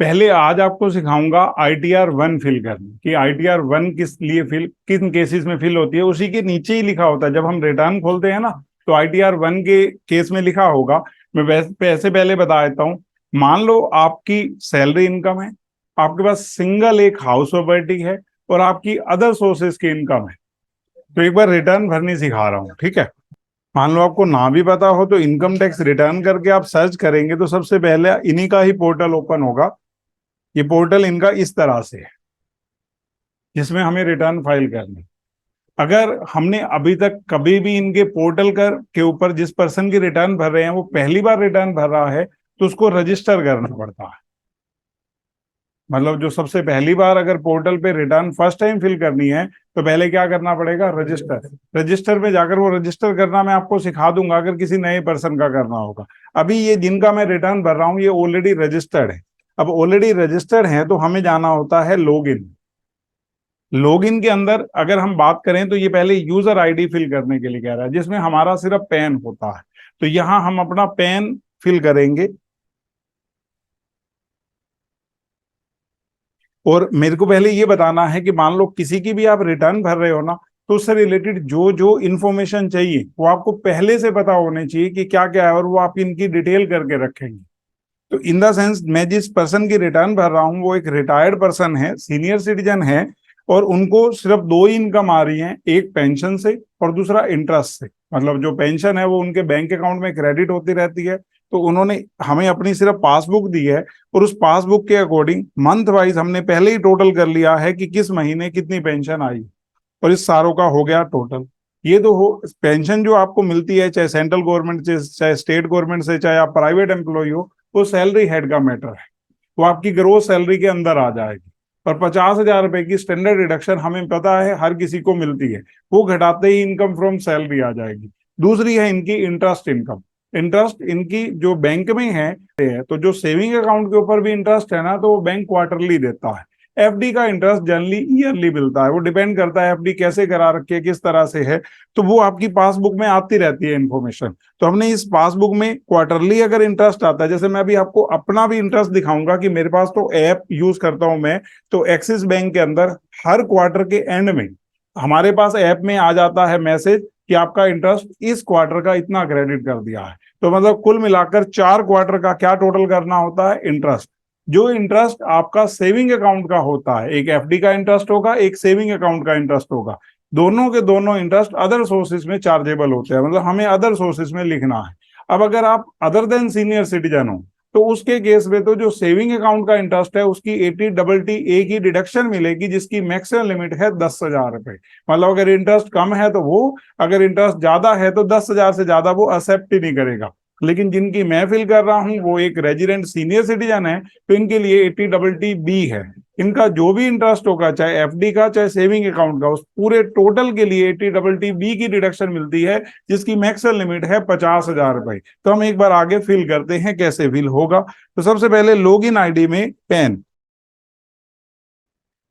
पहले आज आपको सिखाऊंगा ITR-1 फिल करनी, कि ITR-1 किस लिए फिल, किन केसेस में फिल होती है। उसी के नीचे ही लिखा होता है, जब हम रिटर्न खोलते हैं ना तो ITR-1 के केस में लिखा होगा। मैं वैसे पहले बता देता हूँ। मान लो आपकी सैलरी इनकम है, आपके पास सिंगल एक हाउस प्रॉपर्टी है, और आपकी अदर सोर्सेज की इनकम है। तो एक बार रिटर्न भरनी सिखा रहा हूँ, ठीक है। मान लो आपको ना भी पता हो तो इनकम टैक्स रिटर्न करके आप सर्च करेंगे तो सबसे पहले इन्हीं का ही पोर्टल ओपन होगा। ये पोर्टल इनका इस तरह से है, जिसमें हमें रिटर्न फाइल करनी। अगर हमने अभी तक कभी भी इनके पोर्टल कर के ऊपर जिस पर्सन की रिटर्न भर रहे हैं वो पहली बार रिटर्न भर रहा है, तो उसको रजिस्टर करना पड़ता है। मतलब जो सबसे पहली बार अगर पोर्टल पे रिटर्न फर्स्ट टाइम फिल करनी है तो पहले क्या करना पड़ेगा, रजिस्टर। रजिस्टर में जाकर वो रजिस्टर करना मैं आपको सिखा दूंगा, अगर किसी नए पर्सन का करना होगा। अभी ये जिनका मैं रिटर्न भर रहा हूँ ये ऑलरेडी रजिस्टर्ड है। अब ऑलरेडी रजिस्टर्ड है तो हमें जाना होता है लॉगिन। लॉगिन के अंदर अगर हम बात करें तो ये पहले यूजर आईडी फिल करने के लिए कह रहा है, जिसमें हमारा सिर्फ पैन होता है। तो यहां हम अपना पैन फिल करेंगे। और मेरे को पहले ये बताना है कि मान लो किसी की भी आप रिटर्न भर रहे हो ना, तो उससे रिलेटेड जो जो इन्फॉर्मेशन चाहिए वो आपको पहले से पता होने चाहिए कि क्या क्या है, और वो आप इनकी डिटेल करके रखेंगे। तो इन द सेंस मैं जिस पर्सन की रिटर्न भर रहा हूँ वो एक रिटायर्ड पर्सन है, सीनियर सिटीजन है, और उनको सिर्फ दो ही इनकम आ रही है, एक पेंशन से और दूसरा इंटरेस्ट से। मतलब जो पेंशन है वो उनके बैंक अकाउंट में क्रेडिट होती रहती है। तो उन्होंने हमें अपनी सिर्फ पासबुक दी है, और उस पासबुक के अकॉर्डिंग मंथ वाइज हमने पहले ही टोटल कर लिया है कि किस महीने कितनी पेंशन आई, और इस सारों का हो गया टोटल। ये तो हो पेंशन जो आपको मिलती है, चाहे सेंट्रल गवर्नमेंट से, चाहे स्टेट गवर्नमेंट से, चाहे आप प्राइवेट एम्प्लॉय हो, वो सैलरी हेड का मैटर है। वो आपकी ग्रोथ सैलरी के अंदर आ जाएगी। और 50,000 रुपए की स्टैंडर्ड डिडक्शन हमें पता है हर किसी को मिलती है, वो घटाते ही इनकम फ्रॉम सैलरी आ जाएगी। दूसरी है इनकी इंटरेस्ट इनकम। इंटरेस्ट इनकी जो बैंक में है, तो जो सेविंग अकाउंट के ऊपर भी इंटरेस्ट है ना, तो वो बैंक क्वार्टरली देता है। एफडी का इंटरेस्ट जनरली ईयरली मिलता है। वो डिपेंड करता है एफडी कैसे करा रखी है, किस तरह से है। तो वो आपकी पासबुक में आती रहती है इन्फॉर्मेशन। तो हमने इस पासबुक में क्वार्टरली अगर इंटरेस्ट आता है, जैसे मैं अभी आपको अपना भी इंटरेस्ट दिखाऊंगा कि मेरे पास तो ऐप यूज करता हूं मैं, तो एक्सिस बैंक के अंदर हर क्वार्टर के एंड में हमारे पास ऐप में आ जाता है मैसेज कि आपका इंटरेस्ट इस क्वार्टर का इतना क्रेडिट कर दिया है। तो मतलब कुल मिलाकर 4 क्वार्टर का क्या टोटल करना होता है, इंटरेस्ट। जो इंटरेस्ट आपका सेविंग अकाउंट का होता है, एक एफडी का इंटरेस्ट होगा, एक सेविंग अकाउंट का इंटरेस्ट होगा, दोनों के दोनों इंटरेस्ट अदर सोर्सेज में चार्जेबल होते हैं। मतलब हमें अदर सोर्सेज में लिखना है। अब अगर आप अदर देन सीनियर सिटीजन हो तो उसके केस में तो जो सेविंग अकाउंट का इंटरेस्ट है उसकी 80 की डिडक्शन मिलेगी, जिसकी मैक्सिमम लिमिट है 10,000 रुपए। मतलब अगर इंटरेस्ट कम है तो वो, अगर इंटरेस्ट ज्यादा है तो 10,000 से ज्यादा वो एक्सेप्ट ही नहीं करेगा। लेकिन जिनकी मैं फिल कर रहा हूं वो एक रेजिडेंट सीनियर सिटीजन है, तो इनके लिए 80 है। इनका जो भी इंटरेस्ट होगा, चाहे एफडी का चाहे सेविंग अकाउंट का, उस पूरे टोटल के लिए 80 की डिडक्शन मिलती है, जिसकी मैक्सिमम लिमिट है 50,000 रुपए। तो हम एक बार आगे फिल करते हैं कैसे फिल होगा। तो सबसे पहले लॉगिन आईडी में पैन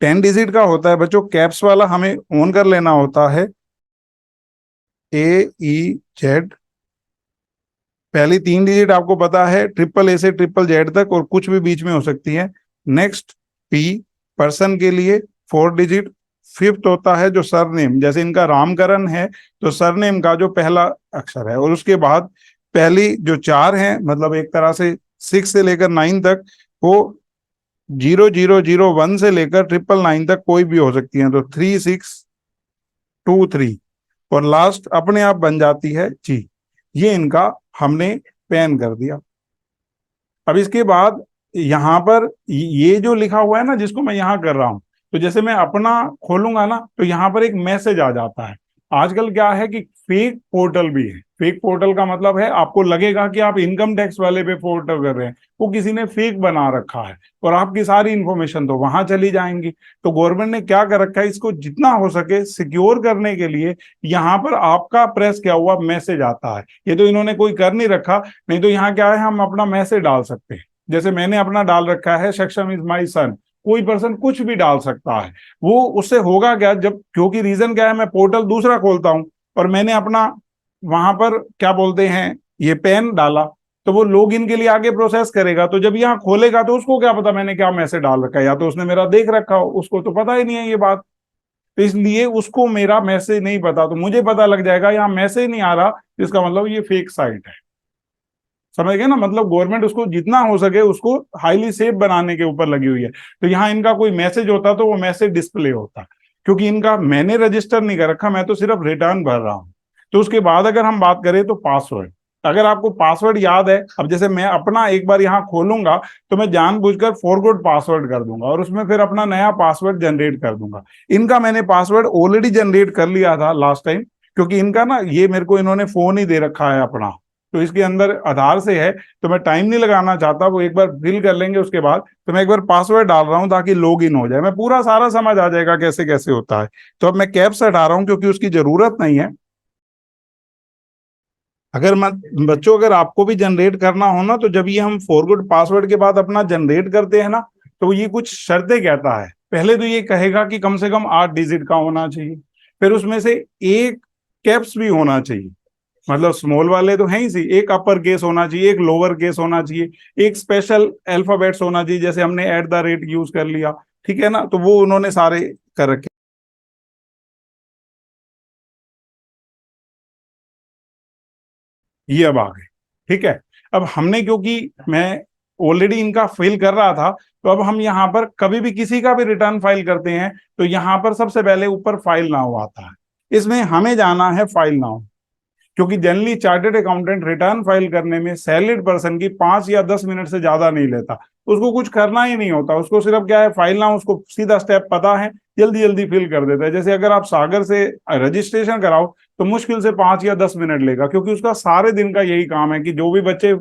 10 डिजिट का होता है बच्चों, कैप्स वाला हमें ऑन कर लेना होता है। AEZ, पहली 3 डिजिट आपको पता है ट्रिपल A से ट्रिपल Z तक, और कुछ भी बीच में हो सकती है। नेक्स्ट P, पर्सन के लिए 4 डिजिट। फिफ्थ होता है जो सरनेम, जैसे इनका रामकरण है तो सरनेम का जो पहला अक्षर है, और उसके बाद पहली जो 4 हैं, मतलब एक तरह से 6 से लेकर 9 तक, वो 0001 से लेकर 999 तक कोई भी हो सकती है। तो 3623, और लास्ट अपने आप बन जाती है जी। ये इनका हमने पैन कर दिया। अब इसके बाद यहाँ पर ये जो लिखा हुआ है ना, जिसको मैं यहाँ कर रहा हूं, तो जैसे मैं अपना खोलूंगा ना तो यहाँ पर एक मैसेज आ जाता है। आजकल क्या है कि फेक पोर्टल भी है। फेक पोर्टल का मतलब है आपको लगेगा कि आप इनकम टैक्स वाले पे पोर्टल कर रहे हैं, वो किसी ने फेक बना रखा है, और आपकी सारी इंफॉर्मेशन तो वहां चली जाएंगी। तो गवर्नमेंट ने क्या कर रखा है, इसको जितना हो सके सिक्योर करने के लिए यहाँ पर आपका प्रेस किया हुआ मैसेज आता है। ये तो इन्होंने कोई कर नहीं रखा, नहीं तो यहाँ क्या है, हम अपना मैसेज डाल सकते हैं। जैसे मैंने अपना डाल रखा है, सक्षम इज माई सन। कोई पर्सन कुछ भी डाल सकता है। वो उससे होगा क्या, जब, क्योंकि रीजन क्या है, मैं पोर्टल दूसरा खोलता हूं और मैंने अपना वहां पर क्या बोलते हैं ये पैन डाला, तो वो लॉग इन के लिए आगे प्रोसेस करेगा, तो जब यहाँ खोलेगा तो उसको क्या पता मैंने क्या मैसेज डाल रखा है, या तो उसने मेरा देख रखा हो, उसको तो पता ही नहीं है ये बात। तो इसलिए उसको मेरा मैसेज नहीं पता, तो मुझे पता लग जाएगा यहाँ मैसेज नहीं आ रहा, इसका मतलब ये फेक साइट है। समझ गए ना, मतलब गवर्नमेंट उसको जितना हो सके उसको हाईली सेफ बनाने के ऊपर लगी हुई है। तो यहाँ इनका कोई मैसेज होता तो वो मैसेज डिस्प्ले होता, क्योंकि इनका मैंने रजिस्टर नहीं कर रखा, मैं तो सिर्फ रिटर्न भर रहा हूँ। तो उसके बाद अगर हम बात करें तो पासवर्ड, अगर आपको पासवर्ड याद है, अब जैसे मैं अपना एक बार यहाँ खोलूंगा तो मैं जानबूझकर फॉरगॉट पासवर्ड कर दूंगा और उसमें फिर अपना नया पासवर्ड जनरेट कर दूंगा। इनका मैंने पासवर्ड ऑलरेडी जनरेट कर लिया था लास्ट टाइम, क्योंकि इनका ना ये मेरे को इन्होंने फोन ही दे रखा है अपना, तो इसके अंदर आधार से है, तो मैं टाइम नहीं लगाना चाहता, वो एक बार फिल कर लेंगे उसके बाद। तो मैं एक बार पासवर्ड डाल रहा हूँ ताकि लॉग इन हो जाए, मैं पूरा सारा समझ आ जाएगा कैसे कैसे होता है। तो अब मैं कैप्स हटा रहा हूँ क्योंकि उसकी जरूरत नहीं है। अगर मैं बच्चों, अगर आपको भी जनरेट करना हो ना, तो जब ये हम फॉरगॉट पासवर्ड के बाद अपना जनरेट करते हैं ना, तो ये कुछ शर्तें कहता है। पहले तो ये कहेगा कि कम से कम 8 डिजिट का होना चाहिए, फिर उसमें से एक कैप्स भी होना चाहिए, मतलब स्मॉल वाले तो हैं ही सी, एक अपर केस होना चाहिए, एक लोअर केस होना चाहिए, एक स्पेशल अल्फाबेट्स होना चाहिए, जैसे हमने @ यूज कर लिया, ठीक है ना, तो वो उन्होंने सारे कर रखे। ये अब आ गए, ठीक है। अब हमने, क्योंकि मैं ऑलरेडी इनका फिल कर रहा था, तो अब हम यहाँ पर कभी भी किसी का भी रिटर्न फाइल करते हैं तो यहाँ पर सबसे पहले ऊपर फाइल नाउ आता है, इसमें हमें जाना है फाइल नाउ, क्योंकि generally chartered accountant return file करने में सैलरीड पर्सन की 5 या 10 मिनट से ज्यादा नहीं लेता, उसको कुछ करना ही नहीं होता, उसको सिर्फ क्या है, फाइल नाउ, उसको सीधा स्टेप पता है, जल्दी जल्दी फिल कर देता है। जैसे अगर आप सागर से रजिस्ट्रेशन कराओ तो मुश्किल से 5 या 10 मिनट लेगा, क्योंकि उसका सारे दिन का यही काम है कि जो भी बच्चे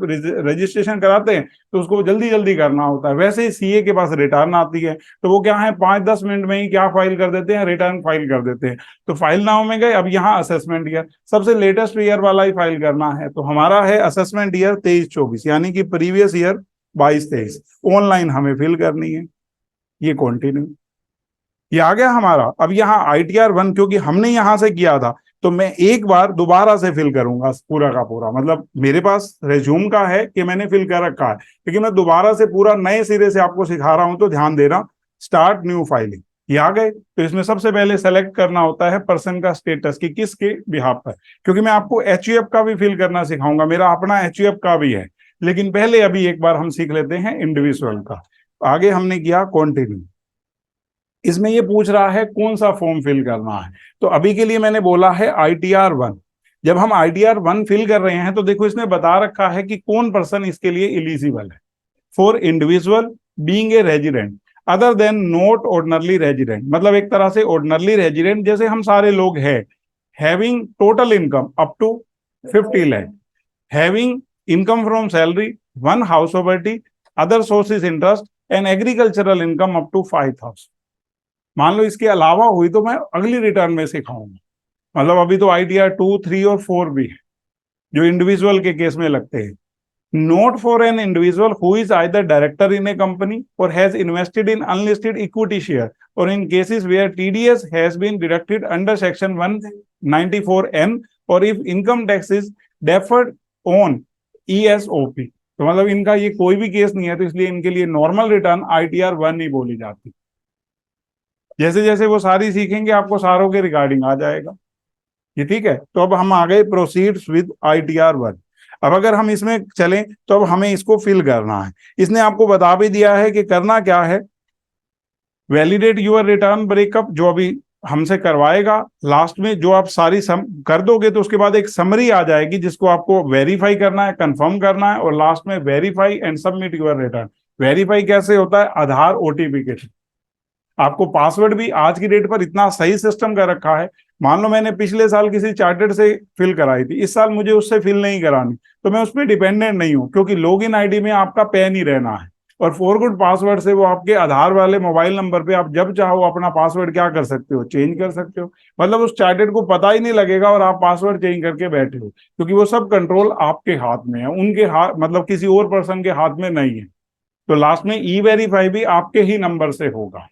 रजिस्ट्रेशन कराते हैं तो उसको जल्दी जल्दी करना होता है। वैसे ही सीए के पास रिटर्न आती है, तो वो क्या है, 5-10 मिनट में ही क्या फाइल कर देते हैं, रिटर्न फाइल कर देते हैं। तो फाइल नाउ में गए, अब यहाँ असेसमेंट ईयर, सबसे लेटेस्ट ईयर वाला ही फाइल करना है, तो हमारा है असेसमेंट ईयर 23-24, यानी कि प्रीवियस ईयर 22-23 ऑनलाइन हमें फिल करनी है। ये कंटिन्यू, ये आ गया हमारा। अब यहाँ ITR 1 क्योंकि हमने यहाँ से किया था, तो मैं एक बार दोबारा से फिल करूंगा पूरा का पूरा, मतलब मेरे पास रेज्यूम का है कि मैंने फिल कर रखा है, लेकिन मैं दोबारा से पूरा नए सिरे से आपको सिखा रहा हूं, तो ध्यान देना। स्टार्ट न्यू फाइलिंग, ये आ गए, तो इसमें सबसे पहले सेलेक्ट करना होता है पर्सन का स्टेटस की किसके बिहाफ पर, क्योंकि मैं आपको HUF का भी फिल करना सिखाऊंगा, मेरा अपना HUF का भी है, लेकिन पहले अभी एक बार हम सीख लेते हैं इंडिविजुअल का। आगे हमने किया कंटिन्यू, इसमें ये पूछ रहा है कौन सा फॉर्म फिल करना है, तो अभी के लिए मैंने बोला है ITR 1। जब हम ITR 1 फिल कर रहे हैं तो देखो इसने बता रखा है कि कौन पर्सन इसके लिए एलिजिबल है। For individual being a resident other than not ordinarily resident, मतलब एक तरह से ऑर्डिनरली रेजिडेंट जैसे हम सारे लोग हैं, having total income up to 50 lakh, having income from salary, 1 house property, other sources interest and agricultural income up to 5,000। मान लो इसके अलावा हुई तो मैं अगली रिटर्न में सिखाऊंगा, मतलब अभी तो ITR 2, 3 और 4 भी है जो इंडिविजुअल के केस में लगते हैं। Note for an individual who is either director in a company or has invested in unlisted equity share or in cases where TDS has been deducted under section 194N or if income tax is deferred on ESOP। तो मतलब इनका ये कोई भी case नहीं है, तो इसलिए इनके लिए नॉर्मल रिटर्न ITR 1 ही बोली जाती। जैसे जैसे वो सारी सीखेंगे आपको सारों के रिगार्डिंग आ जाएगा, ये ठीक है। तो अब हम आ गए प्रोसीड्स विद ITR 1। अब अगर हम इसमें चलें तो अब हमें इसको फिल करना है, इसने आपको बता भी दिया है कि करना क्या है। वैलिडेट यूर रिटर्न ब्रेकअप, जो अभी हमसे करवाएगा, लास्ट में जो आप सारी कर दोगे तो उसके बाद एक समरी आ जाएगी जिसको आपको वेरीफाई करना है, कंफर्म करना है, और लास्ट में verify and submit your return. Verify कैसे होता है, आधार OTP के थ्रू। आपको पासवर्ड भी आज की डेट पर इतना सही सिस्टम कर रखा है, मान लो मैंने पिछले साल किसी चार्टर्ड से फिल कराई थी, इस साल मुझे उससे फिल नहीं करानी, तो मैं उस पर डिपेंडेंट नहीं हूं, क्योंकि लॉगिन आईडी में आपका पैन ही रहना है, और फॉरगॉट पासवर्ड से वो आपके आधार वाले मोबाइल नंबर पे आप जब चाहो अपना पासवर्ड क्या कर सकते हो, चेंज कर सकते हो। मतलब उस चार्टर्ड को पता ही नहीं लगेगा और आप पासवर्ड चेंज करके बैठे हो, क्योंकि वो सब कंट्रोल आपके हाथ में है, उनके हाथ, मतलब किसी और पर्सन के हाथ में नहीं है। तो लास्ट में E-वेरीफाई भी आपके ही नंबर से होगा।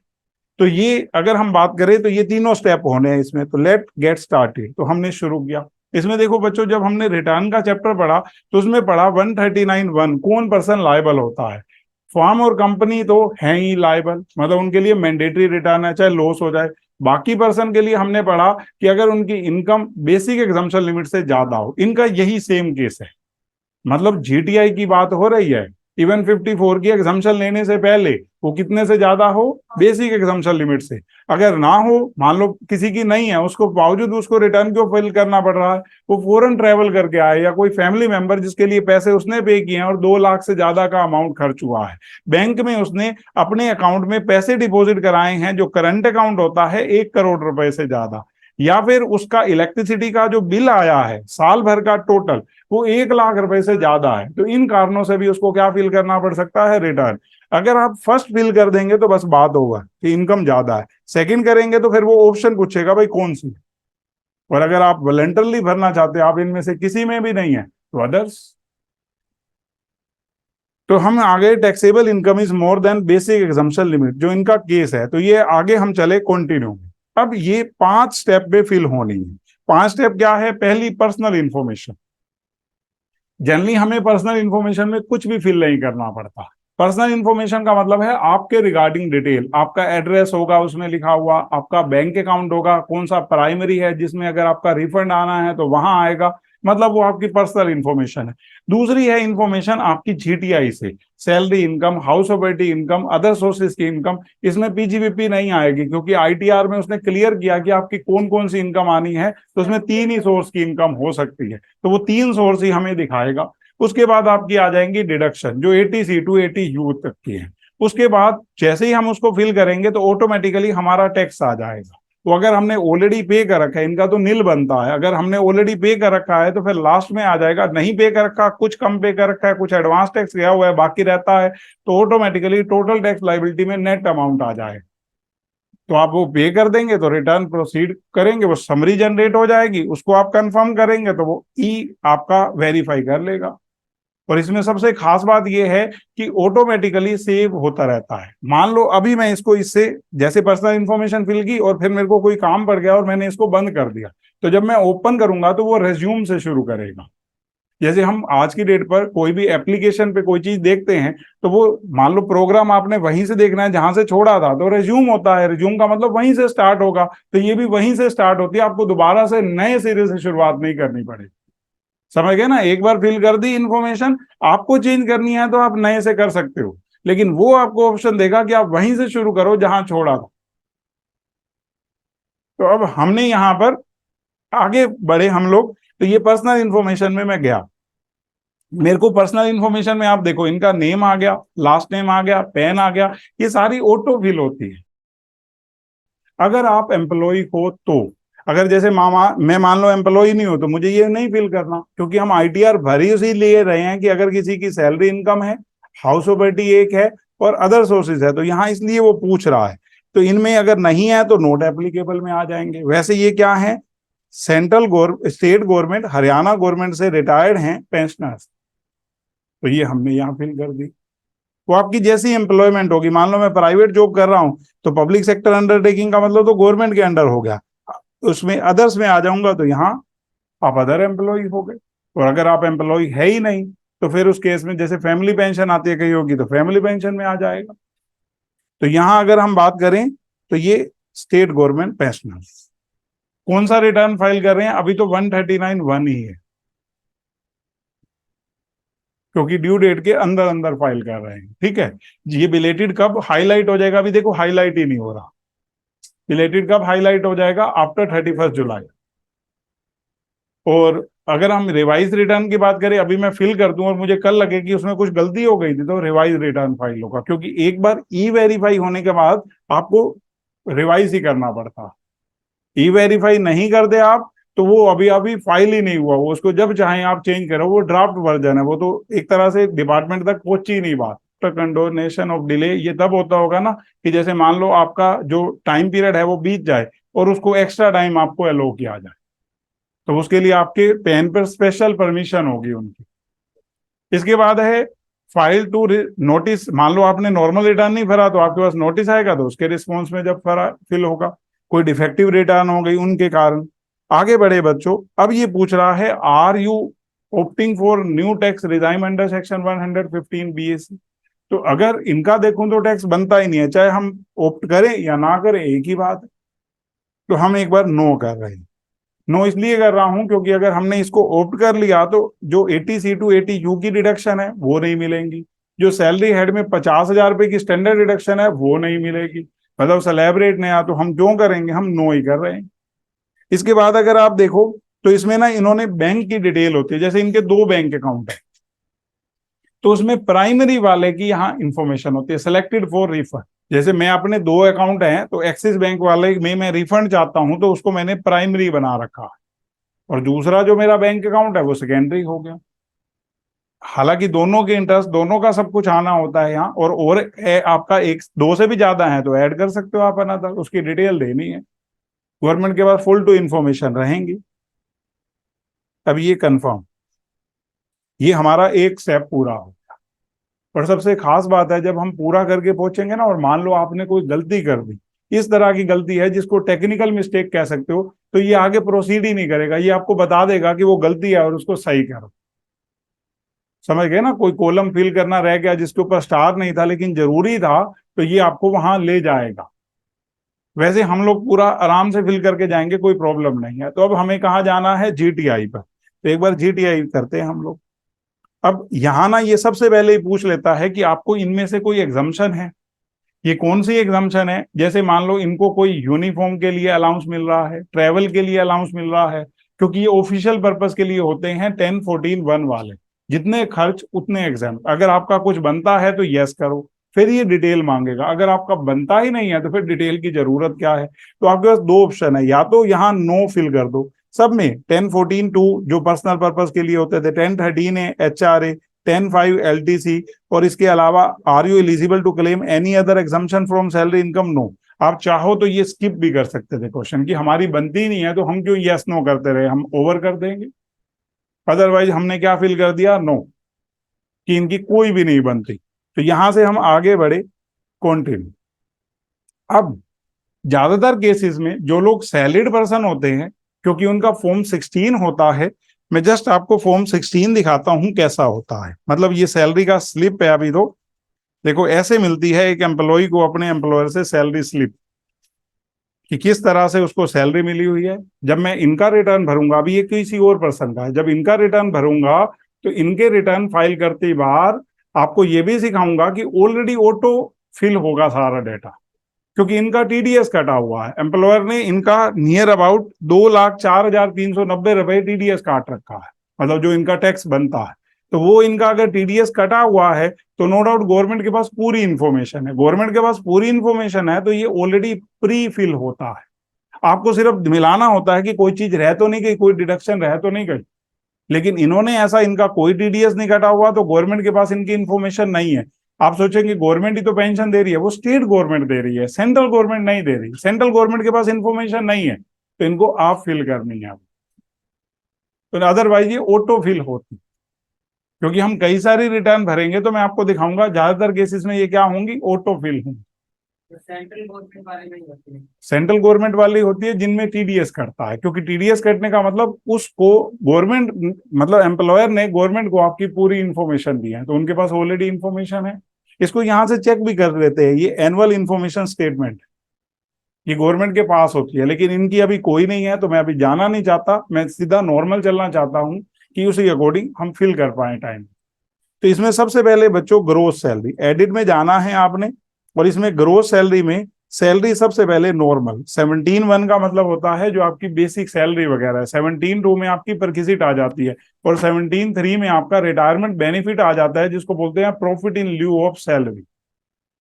तो ये अगर हम बात करें तो ये तीनों स्टेप होने हैं इसमें। तो लेट गेट स्टार्टेड, तो हमने शुरू किया। इसमें देखो बच्चों, जब हमने रिटर्न का चैप्टर पढ़ा तो उसमें पढ़ा 139(1) कौन पर्सन लायबल होता है। फर्म और कंपनी तो है ही लायबल, मतलब उनके लिए मैंडेटरी रिटर्न है, चाहे लॉस हो जाए। बाकी पर्सन के लिए हमने पढ़ा कि अगर उनकी इनकम बेसिक एग्जम्पशन लिमिट से ज्यादा हो, इनका यही सेम केस है। मतलब जीटीआई की बात हो रही है, इवन 54 की एग्जम्पशन लेने से पहले वो कितने से ज्यादा हो, बेसिक एग्जम्पशन लिमिट से। अगर ना हो, मान लो किसी की नहीं है, उसको बावजूद उसको रिटर्न क्यों फिल करना पड़ रहा है? वो फॉरेन ट्रेवल करके आए, या कोई फैमिली मेंबर जिसके लिए पैसे उसने पे किए हैं और 2 लाख से ज्यादा का अमाउंट खर्च हुआ है, बैंक में उसने अपने अकाउंट में पैसे डिपॉजिट कराए हैं जो करंट अकाउंट होता है 1 करोड़ रुपए से ज्यादा, या फिर उसका इलेक्ट्रिसिटी का जो बिल आया है साल भर का टोटल वो 1 लाख रुपए से ज्यादा है, तो इन कारणों से भी उसको क्या फिल करना पड़ सकता है? रिटर्न। अगर आप फर्स्ट फिल कर देंगे तो बस बात होगा कि इनकम ज्यादा है, सेकंड करेंगे तो फिर वो ऑप्शन पूछेगा भाई कौन सी, और अगर आप वॉलंटरली भरना चाहते हैं, आप इनमें से किसी में भी नहीं है, तो अदर्स। तो हम आगे taxable income is more than basic exemption limit, जो इनका केस है, तो ये आगे हम चले कंटिन्यू। अब ये 5 स्टेप पे फिल होनी है। 5 स्टेप क्या है? पहली, पर्सनल इंफॉर्मेशन। जनरली हमें पर्सनल इंफॉर्मेशन में कुछ भी फिल नहीं करना पड़ता। पर्सनल इंफॉर्मेशन का मतलब है आपके रिगार्डिंग डिटेल, आपका एड्रेस होगा उसमें लिखा हुआ, आपका बैंक अकाउंट होगा, कौन सा प्राइमरी है जिसमें अगर आपका रिफंड आना है तो वहां आएगा, मतलब वो आपकी पर्सनल इंफॉर्मेशन है। दूसरी है इंफॉर्मेशन आपकी जीटीआई से, salary income, house operative income, other sources की इनकम। इसमें पीजीबीपी नहीं आएगी क्योंकि आईटीआर में उसने क्लियर किया कि आपकी कौन कौन सी इनकम आनी है, तो उसमें 3 ही सोर्स की इनकम हो सकती है, तो वो 3 सोर्स ही हमें दिखाएगा। उसके बाद आपकी आ जाएंगी डिडक्शन, जो 80C टू 80U तक की है। उसके बाद जैसे ही हम उसको फिल करेंगे तो ऑटोमेटिकली हमारा टैक्स आ जाएगा। तो अगर हमने ऑलरेडी पे कर रखा है, इनका तो नील बनता है, अगर हमने ऑलरेडी पे कर रखा है तो फिर लास्ट में आ जाएगा, नहीं पे कर रखा, कुछ कम पे कर रखा है, कुछ एडवांस टैक्स गया हुआ है बाकी रहता है, तो ऑटोमेटिकली टोटल टैक्स लाइबिलिटी में नेट अमाउंट आ जाएगा। तो आप वो पे कर देंगे तो रिटर्न प्रोसीड करेंगे, वो समरी जनरेट हो जाएगी, उसको आप कंफर्म करेंगे तो वो ई आपका वेरीफाई कर लेगा। और इसमें सबसे खास बात यह है कि ऑटोमेटिकली सेव होता रहता है। मान लो अभी मैं इसको इससे जैसे पर्सनल इंफॉर्मेशन फिल की और फिर मेरे को कोई काम पड़ गया और मैंने इसको बंद कर दिया, तो जब मैं ओपन करूंगा तो वो रेज्यूम से शुरू करेगा। जैसे हम आज की डेट पर कोई भी एप्लीकेशन पे कोई चीज देखते हैं, तो वो मान लो प्रोग्राम आपने वहीं से देखना है जहां से छोड़ा था, तो रेज्यूम होता है, रेज्यूम का मतलब वहीं से स्टार्ट होगा, तो ये भी वहीं से स्टार्ट होती है, आपको दोबारा से नए सिरे से शुरुआत नहीं करनी पड़ेगी। समझ गए ना? एक बार फिल कर दी इंफॉर्मेशन, आपको चेंज करनी है तो आप नए से कर सकते हो, लेकिन वो आपको ऑप्शन देगा कि आप वहीं से शुरू करो जहां छोड़ा था। तो अब हमने यहां पर आगे बढ़े हम लोग, तो ये पर्सनल इंफॉर्मेशन में मैं गया। मेरे को पर्सनल इंफॉर्मेशन में आप देखो, इनका नेम आ गया, लास्ट नेम आ गया, पैन आ गया, ये सारी ऑटो फिल होती है अगर आप एम्प्लॉय हो तो। अगर जैसे मामा मैं मान लो एम्प्लॉय नहीं हो तो मुझे ये नहीं फिल करना, क्योंकि हम आईटीआर भर ही उसी लिए रहे हैं कि अगर किसी की सैलरी इनकम है, हाउस प्रॉपर्टी एक है और अदर सोर्सेज है, तो यहाँ इसलिए वो पूछ रहा है। तो इनमें अगर नहीं है तो नॉट एप्लीकेबल में आ जाएंगे। वैसे ये क्या है? स्टेट गवर्नमेंट, हरियाणा गवर्नमेंट से रिटायर्ड हैं पेंशनर्स, तो ये हमने यहाँ फिल कर दी। वो आपकी जैसी एम्प्लॉयमेंट होगी, मान लो मैं प्राइवेट जॉब कर रहा हूँ तो पब्लिक सेक्टर अंडरटेकिंग का मतलब तो गवर्नमेंट के अंडर हो गया, उसमें अदर्स में आ जाऊंगा तो यहाँ आप अदर एम्प्लॉय हो गए। और अगर आप एम्प्लॉय है ही नहीं तो फिर उस केस में जैसे फैमिली पेंशन आती है कहीं होगी तो फैमिली पेंशन में आ जाएगा। तो यहाँ अगर हम बात करें तो ये स्टेट गवर्नमेंट पेंशनर कौन सा रिटर्न फाइल कर रहे हैं? अभी तो 139(1) ही है, क्योंकि ड्यू डेट के अंदर अंदर फाइल कर रहे हैं। ठीक है, ये बिलेटेड कब हाईलाइट हो जाएगा? अभी देखो हाईलाइट ही नहीं हो रहा। बिलेटेड कब हाईलाइट हो जाएगा? आफ्टर 31 जुलाई। और अगर हम रिवाइज रिटर्न की बात करें, अभी मैं फिल कर दूं और मुझे कल लगे कि उसमें कुछ गलती हो गई थी, तो रिवाइज रिटर्न फाइल होगा, क्योंकि एक बार ई वेरीफाई होने के बाद आपको रिवाइज ही करना पड़ता। ई वेरीफाई नहीं करते आप तो वो अभी अभी फाइल ही नहीं हुआ, वो उसको जब चाहें आप चेंज करो, वो ड्राफ्ट वर्जन है, वो तो एक तरह से डिपार्टमेंट तक पहुंची ही नहीं बात। तो कंडोनेशन ऑफ डिले ये तब होता होगा ना कि जैसे मान लो आपका जो टाइम पीरियड है वो बीत जाए और उसको एक्स्ट्रा टाइम आपको अलो किया जाए, तो उसके लिए आपके पैन पर स्पेशल परमिशन होगी उनकी। इसके बाद है फाइल टू नोटिस। मान लो आपने नॉर्मल रिटर्न नहीं भरा तो आपके पास नोटिस आएगा, तो उसके रिस्पॉन्स में जब भरा फिल होगा। कोई डिफेक्टिव रिटर्न हो गई उनके कारण, आगे बढ़े बच्चों, अब ये पूछ रहा है are you opting for new tax regime under section 115 BAC। तो अगर इनका देखूं तो टैक्स बनता ही नहीं है, चाहे हम ऑप्ट करें या ना करें एक ही बात है। तो हम एक बार नो कर रहे हैं। नो इसलिए कर रहा हूं क्योंकि अगर हमने इसको ऑप्ट कर लिया तो जो 80C टू 80U की डिडक्शन है वो नहीं मिलेंगी, जो सैलरी हेड में 50,000 रुपए की स्टैंडर्ड डिडक्शन है वो नहीं मिलेगी, मतलब स्लैब रेट नया। तो हम क्यों करेंगे, हम नो ही कर रहे हैं। इसके बाद अगर आप देखो तो इसमें ना इन्होंने बैंक की डिटेल होती है, जैसे इनके 2 बैंक अकाउंट है तो उसमें प्राइमरी वाले की यहाँ इंफॉर्मेशन होती है, सिलेक्टेड फॉर रिफंड। जैसे मैं अपने 2 अकाउंट हैं तो एक्सिस बैंक वाले में मैं रिफंड चाहता हूं तो उसको मैंने प्राइमरी बना रखा है, और दूसरा जो मेरा बैंक अकाउंट है वो सेकेंडरी हो गया। हालांकि दोनों के इंटरेस्ट, दोनों का सब कुछ आना होता है यहाँ, और आपका एक दो से भी ज्यादा है तो ऐड कर सकते हो आप अनदर, उसकी डिटेल देनी है। गवर्नमेंट के पास फुल टू इंफॉर्मेशन रहेंगी। अब ये कंफर्म, ये हमारा एक स्टेप पूरा हो। और सबसे खास बात है जब हम पूरा करके पहुंचेंगे ना, और मान लो आपने कोई गलती कर दी, इस तरह की गलती है जिसको टेक्निकल मिस्टेक कह सकते हो, तो ये आगे प्रोसीड ही नहीं करेगा, ये आपको बता देगा कि वो गलती है और उसको सही करो। समझ गए ना, कोई कॉलम फिल करना रह गया जिसके ऊपर स्टार नहीं था लेकिन जरूरी था, तो ये आपको वहां ले जाएगा। वैसे हम लोग पूरा आराम से फिल करके जाएंगे, कोई प्रॉब्लम नहीं है। तो अब हमें कहाँ जाना है, GTI पर। तो एक बार GTI करते हैं हम लोग। अब यहाँ ना ये सबसे पहले ही पूछ लेता है कि आपको इनमें से कोई एग्जम्पशन है। ये कौन सी एग्जम्पशन है, जैसे मान लो इनको कोई यूनिफॉर्म के लिए अलाउंस मिल रहा है, ट्रेवल के लिए अलाउंस मिल रहा है, क्योंकि ये ऑफिशियल पर्पस के लिए होते हैं 10-14-1 वाले, जितने खर्च उतने एग्जाम। अगर आपका कुछ बनता है तो यस करो, फिर ये डिटेल मांगेगा। अगर आपका बनता ही नहीं है तो फिर डिटेल की जरूरत क्या है। तो आपके पास 2 ऑप्शन है, या तो यहाँ नो फिल कर दो सब में, 10-14-2 जो पर्सनल पर्पस के लिए होते थे, 10-13 है HRA, 10-5 LTC, और इसके अलावा are you eligible to claim any other exemption from salary income, no. आप चाहो तो ये स्किप भी कर सकते थे क्वेश्चन, की हमारी बनती नहीं है तो हम क्यों यस नो करते रहे, हम ओवर कर देंगे। अदरवाइज हमने क्या फिल कर दिया, नो, कि इनकी कोई भी नहीं बनती। तो यहां से हम आगे बढ़े, कंटिन्यू। अब ज्यादातर केसेस में जो लोग सैलरीड पर्सन होते हैं, क्योंकि उनका फॉर्म 16 होता है, मैं जस्ट आपको फॉर्म 16 दिखाता हूं कैसा होता है। मतलब ये सैलरी का स्लिप है, अभी तो देखो ऐसे मिलती है एक एम्प्लॉय को अपने एम्प्लॉयर से सैलरी स्लिप, कि किस तरह से उसको सैलरी मिली हुई है। जब मैं इनका रिटर्न भरूंगा, अभी ये किसी और पर्सन का है, जब इनका रिटर्न भरूंगा तो इनके रिटर्न फाइल करते बार आपको ये भी सिखाऊंगा कि ऑलरेडी ऑटो फिल होगा सारा डेटा, क्योंकि इनका TDS कटा हुआ है। एम्प्लॉयर ने इनका नियर अबाउट 2,04,390 रुपए TDS काट रखा है, मतलब जो इनका टैक्स बनता है। तो वो इनका अगर TDS कटा हुआ है तो नो डाउट गवर्नमेंट के पास पूरी इंफॉर्मेशन है। गवर्नमेंट के पास पूरी इंफॉर्मेशन है तो ये ऑलरेडी प्री फिल होता है। आपको सिर्फ मिलाना होता है कि कोई चीज रह तो नहीं गई, कोई डिडक्शन रह तो नहीं गई। लेकिन इन्होंने ऐसा, इनका कोई TDS नहीं कटा हुआ तो गवर्नमेंट के पास इनकी इंफॉर्मेशन नहीं है। आप सोचेंगे गवर्नमेंट ही तो पेंशन दे रही है, वो स्टेट गवर्नमेंट दे रही है, सेंट्रल गवर्नमेंट नहीं दे रही। सेंट्रल गवर्नमेंट के पास इंफॉर्मेशन नहीं है तो इनको आप फिल करनी है। तो अदरवाइज ये ऑटो फिल होती, क्योंकि हम कई सारी रिटर्न भरेंगे तो मैं आपको दिखाऊंगा ज्यादातर केसेस में ये क्या होंगी, ऑटो फिल होंगी। सेंट्रल गवर्नमेंट वाले नहीं होते हैं। सेंट्रल गवर्नमेंट वाली होती है जिनमें TDS कटता है, क्योंकि TDS कटने का मतलब उसको गवर्नमेंट, मतलब एम्प्लॉयर ने गवर्नमेंट को आपकी पूरी इंफॉर्मेशन दी है, तो उनके पास ऑलरेडी इंफॉर्मेशन है। इसको यहां से चेक भी कर लेते हैं, ये एनुअल इंफॉर्मेशन स्टेटमेंट ये गवर्नमेंट के पास होती है, लेकिन इनकी अभी कोई नहीं है तो मैं अभी जाना नहीं चाहता, मैं सीधा नॉर्मल चलना चाहता हूं कि उसी अकॉर्डिंग हम फिल कर पाए टाइम। तो इसमें सबसे पहले बच्चों ग्रोस सैलरी, एडिट में जाना है आपने, और इसमें ग्रोस सैलरी में सैलरी सबसे पहले नॉर्मल 17(1) का मतलब होता है जो आपकी बेसिक सैलरी वगैरह है। 17(2) में आपकी परक्विजिट आ जाती है, और 17(3) में आपका रिटायरमेंट बेनिफिट आ जाता है, जिसको बोलते हैं profit in lieu of salary.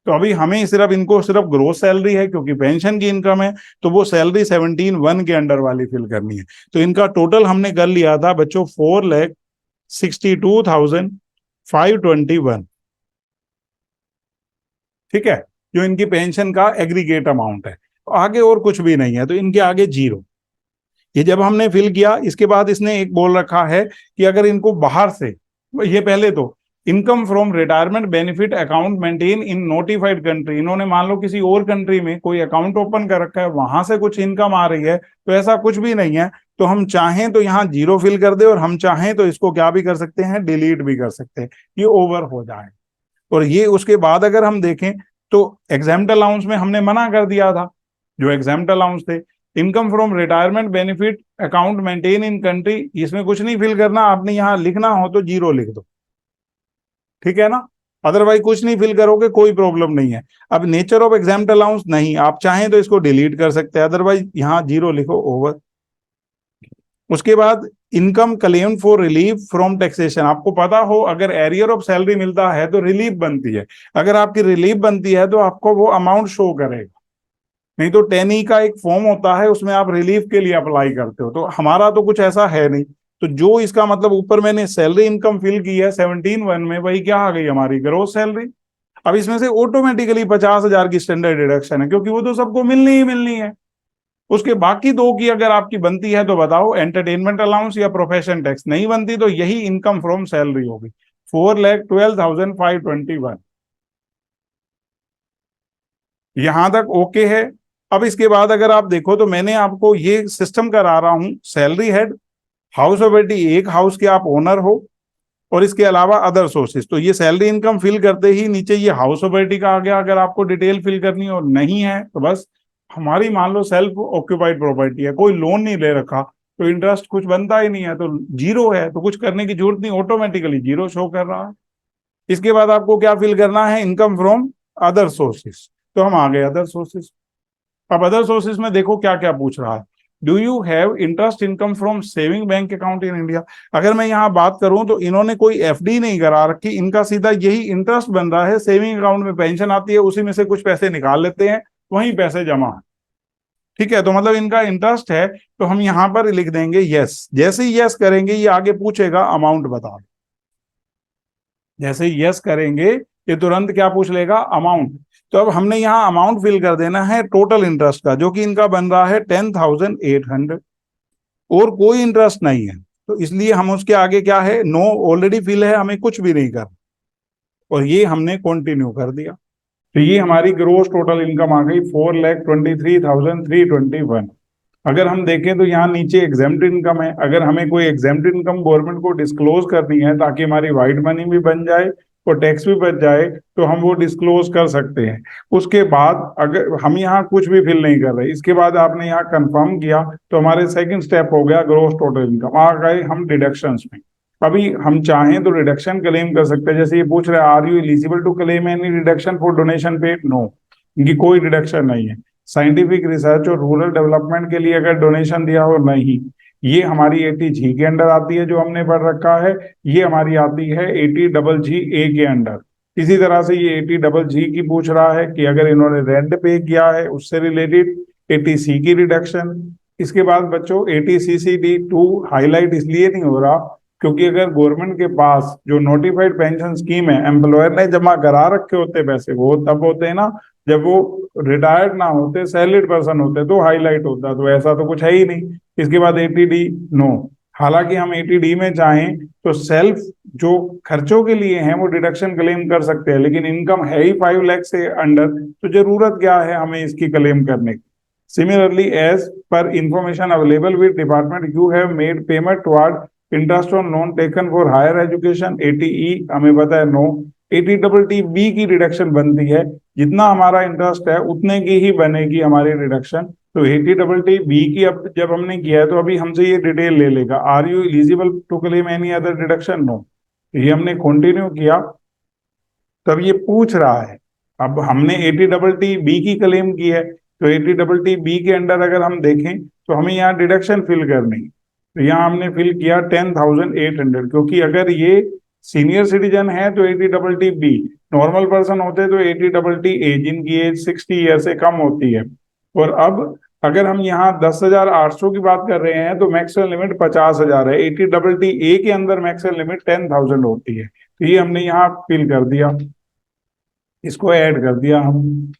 तो अभी हमें सिर्फ इनको सिर्फ ग्रोस सैलरी है क्योंकि पेंशन की इनकम है, तो वो सैलरी 17(1) के अंडर वाली फिल करनी है। तो इनका टोटल हमने कर लिया था बच्चों 4,62,521, ठीक है, जो इनकी पेंशन का एग्रीगेट अमाउंट है। तो आगे और कुछ भी नहीं है, तो इनके आगे जीरो। ये जब हमने फिल किया, इसके बाद इसने एक बोल रखा है कि अगर इनको बाहर से, ये पहले तो income from retirement benefit account maintain in notified country, इन्होंने मान लो किसी और कंट्री में कोई अकाउंट ओपन कर रखा है, वहां से कुछ इनकम आ रही है, तो ऐसा कुछ भी नहीं है। तो हम चाहें तो यहाँ जीरो फिल कर दे, और हम चाहें तो इसको क्या भी कर सकते हैं, डिलीट भी कर सकते हैं, ये ओवर हो जाए। और ये उसके बाद अगर हम देखें तो एग्जाम्प्ट अलाउंस में हमने मना कर दिया था, जो एग्जाम्प्ट अलाउंस थे, income from retirement benefit account maintain in country, इसमें कुछ नहीं फिल करना, आपने यहाँ लिखना हो तो जीरो लिख दो, ठीक है ना, अदरवाइज कुछ नहीं फिल करोगे कोई प्रॉब्लम नहीं है। अब नेचर ऑफ एग्जाम्प्ट अलाउंस नहीं, आप चाहें तो इसको डिलीट कर सकते हैं, अदरवाइज यहाँ जीरो लिखो, ओवर। उसके बाद income claim for relief from taxation, आपको पता हो अगर एरियर ऑफ सैलरी मिलता है तो रिलीफ बनती है, अगर आपकी रिलीफ बनती है तो आपको वो अमाउंट शो करेगा, नहीं तो 10E का एक फॉर्म होता है उसमें आप रिलीफ के लिए अप्लाई करते हो, तो हमारा तो कुछ ऐसा है नहीं। तो जो इसका मतलब ऊपर मैंने सैलरी इनकम फिल की है 17(1) में, वही क्या आ गई हमारी ग्रोस सैलरी। अब इसमें से ऑटोमेटिकली 50,000 की स्टैंडर्ड डिडक्शन है, क्योंकि वो तो सबको मिलनी ही मिलनी है। उसके बाकी दो की अगर आपकी बनती है तो बताओ, एंटरटेनमेंट अलाउंस या प्रोफेशन टैक्स, नहीं बनती तो यही इनकम फ्रॉम सैलरी होगी, 4,12,521। यहां तक ओके है। अब इसके बाद अगर आप देखो तो मैंने आपको ये सिस्टम करा रहा हूं, सैलरी हेड, हाउस ऑफर्टी, एक हाउस के आप ओनर हो, और इसके अलावा अदर सोर्सेज, तो ये सैलरी इनकम फिल करते ही नीचे ये हाउस ऑफर्टी का आ गया, अगर आपको डिटेल फिल करनी हो, नहीं है तो बस हमारी मान लो सेल्फ ऑक्यूपाइड प्रॉपर्टी है, कोई लोन नहीं ले रखा, तो इंटरेस्ट कुछ बनता ही नहीं है, तो जीरो है, तो कुछ करने की जरूरत नहीं, ऑटोमेटिकली जीरो शो कर रहा है। इसके बाद आपको क्या फिल करना है, इनकम फ्रॉम अदर सोर्सेज, तो हम आ गए अदर सोर्सेज। अब अदर सोर्सेज में देखो क्या क्या पूछ रहा है, do you have interest income from saving bank account in India. अगर मैं यहाँ बात करूं तो इन्होंने कोई एफडी नहीं करा रखी, इनका सीधा यही इंटरेस्ट बन रहा है, सेविंग अकाउंट में पेंशन आती है, उसी में से कुछ पैसे निकाल लेते हैं, वहीं पैसे जमा है, ठीक है, तो मतलब इनका इंटरेस्ट है, तो हम यहाँ पर लिख देंगे यस। जैसे ही यस करेंगे ये आगे पूछेगा अमाउंट बता, जैसे ही यस करेंगे ये तुरंत क्या पूछ लेगा, अमाउंट। तो अब हमने यहाँ अमाउंट फिल कर देना है टोटल इंटरेस्ट का, जो कि इनका बन रहा है 10,800, और कोई इंटरेस्ट नहीं है, तो इसलिए हम उसके आगे क्या है, नो ऑलरेडी फिल है, हमें कुछ भी नहीं करना, और ये हमने कंटिन्यू कर दिया। तो ये हमारी ग्रोस टोटल इनकम आ गई 4,23,321। अगर हम देखें तो यहाँ नीचे एग्जेम्प्ट इनकम है, अगर हमें कोई एग्जेम्प्ट इनकम गवर्नमेंट को डिस्क्लोज करनी है ताकि हमारी व्हाइट मनी भी बन जाए और टैक्स भी बच जाए, तो हम वो डिस्क्लोज कर सकते हैं। उसके बाद अगर हम यहाँ कुछ भी फिल नहीं कर रहे, इसके बाद आपने यहाँ कंफर्म किया, तो हमारे सेकंड स्टेप हो गया ग्रोस टोटल इनकम, आ गए हम डिडक्शंस में। अभी हम चाहें तो रिडक्शन क्लेम कर सकते हैं, जैसे ये पूछ रहे हैं are you eligible to claim any deduction for donation paid, no, इनकी कोई रिडक्शन नहीं है। साइंटिफिक रिसर्च और रूरल डेवलपमेंट के लिए अगर डोनेशन दिया हो, नहीं, ये हमारी 80G के अंडर आती है जो हमने पढ़ रखा है, ये हमारी आती है 80GG के अंडर। इसी तरह से ये 80GG की पूछ रहा है कि अगर इन्होंने रेंट पे किया है उससे रिलेटेड 80C की रिडक्शन। इसके बाद बच्चों 80CCD2 हाईलाइट इसलिए नहीं हो रहा क्योंकि अगर गवर्नमेंट के पास जो नोटिफाइड पेंशन स्कीम है, एम्प्लॉयर ने जमा करा रखे होते पैसे, वो तब होते हैं ना जब वो रिटायर्ड ना होते, सैलरीड पर्सन होते, तो हाईलाइट होता, तो ऐसा तो कुछ है ही नहीं। इसके बाद 80D नो, हालांकि हम 80D में चाहें तो सेल्फ जो खर्चों के लिए हैं वो डिडक्शन क्लेम कर सकते हैं, लेकिन इनकम है ही 5 लाख से अंडर, तो जरूरत क्या है हमें इसकी क्लेम करने की। Similarly as per information available with department you have made payment toward interest on loan taken for higher education, 80E हमें पता है नो। 80TTB की रिडक्शन बनती है, जितना हमारा इंटरेस्ट है उतने की ही बनेगी हमारी रिडक्शन। तो 80TTB की अब जब हमने किया है तो अभी हमसे ये डिटेल ले लेगा, are you eligible to claim any other deduction, no, ये हमने कंटिन्यू किया, तब ये पूछ रहा है। अब हमने 80TTB की क्लेम की है, तो 80TTB के अंडर अगर हम देखें तो हमें यहाँ डिडक्शन फिल करनी, तो यहाँ हमने फिल किया 10,800, क्योंकि अगर ये सीनियर सिटीजन है तो 80TTB, नॉर्मल पर्सन होते तो 80TTA जिनकी एज 60 ईयर से कम होती है। और अब अगर हम यहाँ 10,800 की बात कर रहे हैं तो मैक्सिमम लिमिट 50,000 है, 80TTA के अंदर मैक्सिमम लिमिट 10,000 होती है, तो ये हमने यहाँ फिल कर दिया, इसको ऐड कर दिया हम।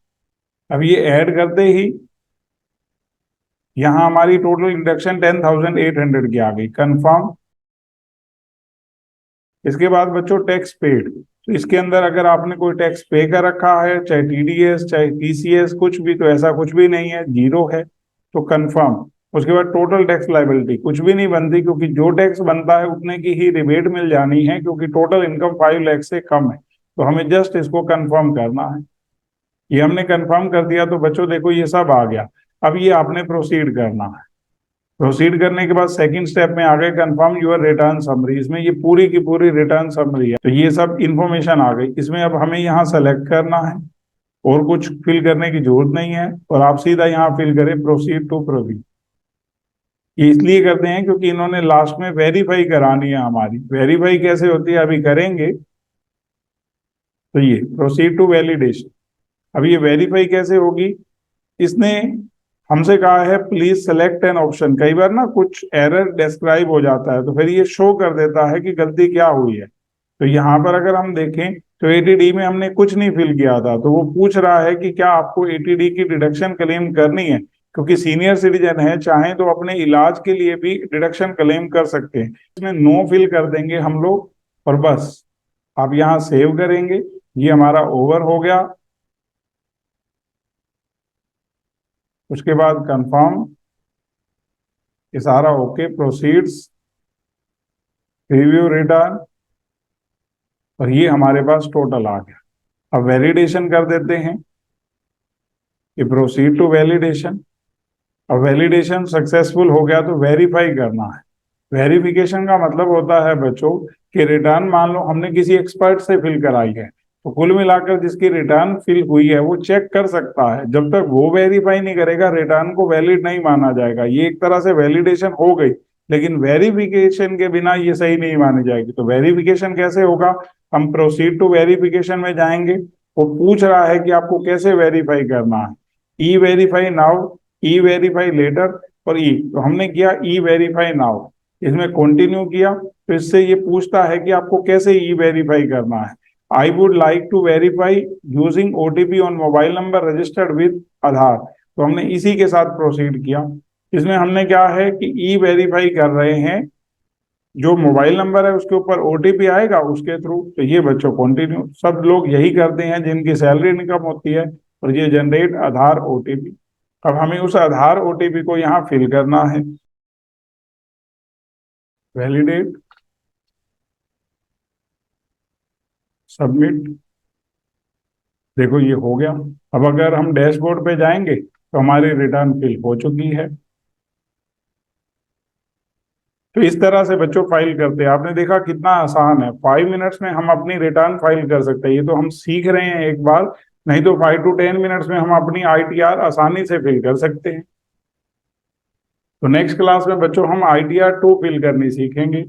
अब ये ऐड करते ही यहाँ हमारी टोटल डिडक्शन 10,800 की आ गई, कंफर्म। इसके बाद बच्चों टैक्स पेड। तो इसके अंदर अगर आपने कोई टैक्स पे कर रखा है, चाहे टीडीएस चाहे टीसीएस कुछ भी, तो ऐसा कुछ भी नहीं है, जीरो है, तो कंफर्म। उसके बाद टोटल टैक्स लाइबिलिटी कुछ भी नहीं बनती, क्योंकि जो टैक्स बनता है उतने की ही रिबेट मिल जानी है, क्योंकि टोटल इनकम 5 लाख से कम है। तो हमें जस्ट इसको कंफर्म करना है। ये हमने कंफर्म कर दिया तो बच्चों देखो ये सब आ गया। अब ये आपने प्रोसीड करना है। प्रोसीड करने के बाद सेकंड स्टेप में आ गए कंफर्म योर रिटर्न समरी। इसमें ये पूरी की पूरी रिटर्न समरी है, तो ये सब इंफॉर्मेशन आ गई। इसमें अब हमें यहाँ सेलेक्ट करना है, और कुछ फिल करने की जरूरत नहीं है, और आप सीधा यहाँ फिल करें प्रोसीड टू प्रोसीड। ये इसलिए करते हैं क्योंकि इन्होंने लास्ट में वेरीफाई करानी है हमारी। वेरीफाई कैसे होती है अभी करेंगे। तो ये प्रोसीड टू वैलिडेशन। अब ये वेरीफाई कैसे होगी, इसने हमसे कहा है प्लीज सेलेक्ट एन ऑप्शन। कई बार ना कुछ एरर डिस्क्राइब हो जाता है, तो फिर ये शो कर देता है कि गलती क्या हुई है। तो यहाँ पर अगर हम देखें तो एटीडी में हमने कुछ नहीं फिल किया था, तो वो पूछ रहा है कि क्या आपको एटीडी की डिडक्शन क्लेम करनी है, क्योंकि सीनियर सिटीजन है, चाहे तो अपने इलाज के लिए भी डिडक्शन क्लेम कर सकते हैं। इसमें नो फिल कर देंगे हम लोग, और बस आप यहाँ सेव करेंगे। ये हमारा ओवर हो गया। उसके बाद कंफर्म, ये सारा ओके, प्रोसीड्स, रिव्यू रिटर्न, और ये हमारे पास टोटल आ गया। अब वैलिडेशन कर देते हैं कि प्रोसीड टू वैलिडेशन। अब वैलिडेशन सक्सेसफुल हो गया तो वेरीफाई करना है। वेरिफिकेशन का मतलब होता है बच्चों कि रिटर्न मान लो हमने किसी एक्सपर्ट से फिल कराई है, तो कुल मिलाकर जिसकी रिटर्न फिल हुई है वो चेक कर सकता है। जब तक वो वेरीफाई नहीं करेगा रिटर्न को वैलिड नहीं माना जाएगा। ये एक तरह से वैलिडेशन हो गई, लेकिन वेरिफिकेशन के बिना ये सही नहीं मानी जाएगी। तो वेरिफिकेशन कैसे होगा, हम प्रोसीड टू वेरिफिकेशन में जाएंगे। वो पूछ रहा है कि आपको कैसे वेरीफाई करना है, ई वेरीफाई नाउ, ई वेरीफाई लेटर, और ई। तो हमने किया ई वेरीफाई नाउ, इसमें कंटिन्यू किया। तो इससे ये पूछता है कि आपको कैसे ई वेरीफाई करना है। I would like to verify using OTP on mobile number registered with Aadhaar. तो हमने इसी के साथ प्रोसीड किया। इसमें हमने क्या है कि ई वेरीफाई कर रहे हैं, जो मोबाइल नंबर है उसके ऊपर ओटीपी आएगा उसके थ्रू। तो ये बच्चों कंटिन्यू, सब लोग यही करते हैं जिनकी सैलरी इनकम होती है, और ये जनरेट आधार ओटीपी। अब हमें उस आधार ओटीपी को यहाँ फिल करना है। Validate, submit. देखो ये हो गया। अब अगर हम डैशबोर्ड पे जाएंगे तो हमारी रिटर्न फिल हो चुकी है। तो इस तरह से बच्चों फाइल करते हैं। आपने देखा कितना आसान है, 5 मिनट्स में हम अपनी रिटर्न फाइल कर सकते हैं। ये तो हम सीख रहे हैं एक बार, नहीं तो 5 to 10 मिनट्स में हम अपनी आईटीआर आसानी से फिल कर सकते हैं। तो नेक्स्ट क्लास में बच्चों हम आईटीआर 2 फिल करनी सीखेंगे।